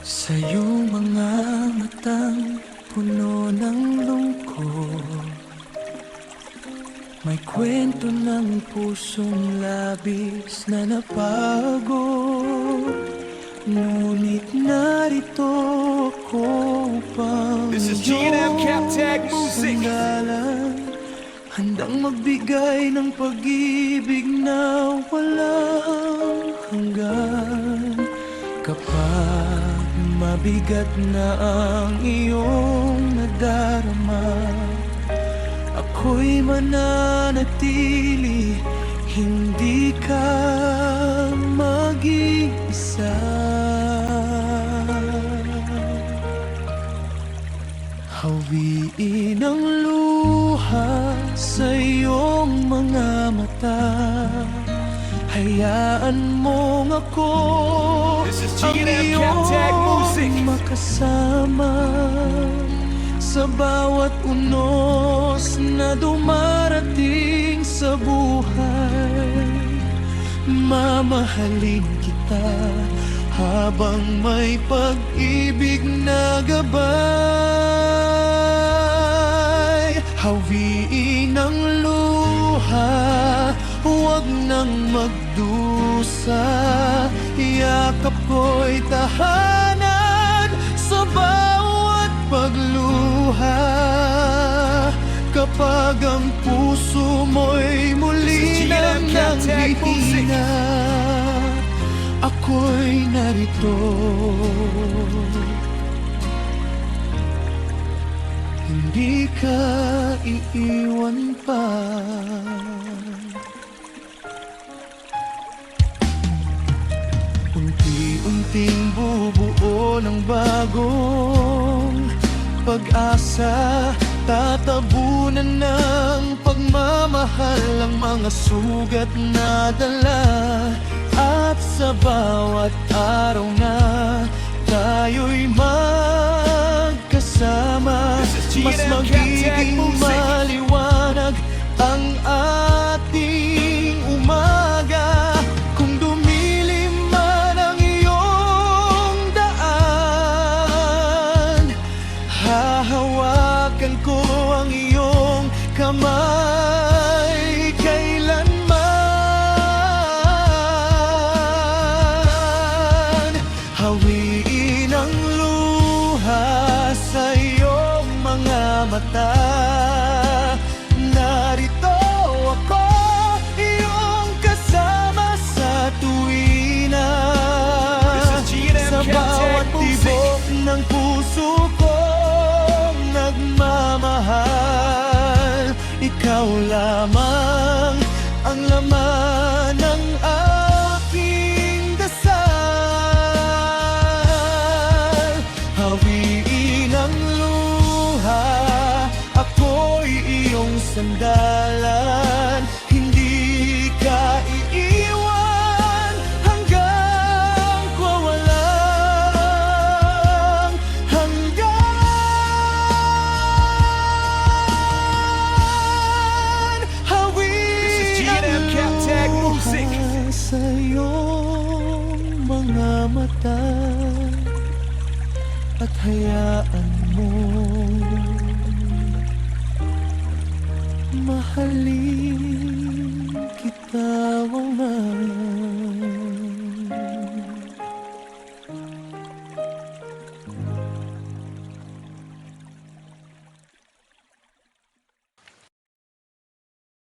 Sa iyong mga matang puno ng lungkot, may kwento ng pusong labis na napagod. Ngunit narito ako upang This is G&M Captag Music. sandalan, handang magbigay ng pag-ibig na walang hanggan. Kapag mabigat na ang iyong nadarama, ako'y mananatili, hindi ka mag-iisa. Hawiin ang luha sa iyong mga mata, hayaan mong ako This is ang G&M Captag Music. iyong makasama sa bawat unos na dumarating sa buhay. Mamahalin kita habang may pag-ibig na gabay. Hawiin ang luha, huwag nang magdusa. Yakap ko'y tahanan sa bawat pagluha. Kapag ang puso mo'y muli nang nanghihina, ako'y narito. Hindi ka iiwan pa. Unti-unting bubuo ng bagong pag-asa, tatabunan ng pagmamahal ang mga sugat na dala. At sa bawat araw na tayo'y magkasama, mas magiging maliwanag ang ating umaga. Kung dumilim man ang iyong daan, hahawakan ko ang iyong kamay kailanman. Hawiin ang luha sa iyong mga mata. Narito ako, iyong kasama sa tuwina. Sa bawat tibok ng puso kong nagmamahal, ikaw lamang ang laman ng aking dasal. Hawiin ang luha, ako'y iyong sandalan. Hindi ka iiwan hanggang kawalang hanggan. This is Hawiin G&M Captag ang Music. luha sa iyong mga mata, at hayaan mo mahalin kita walang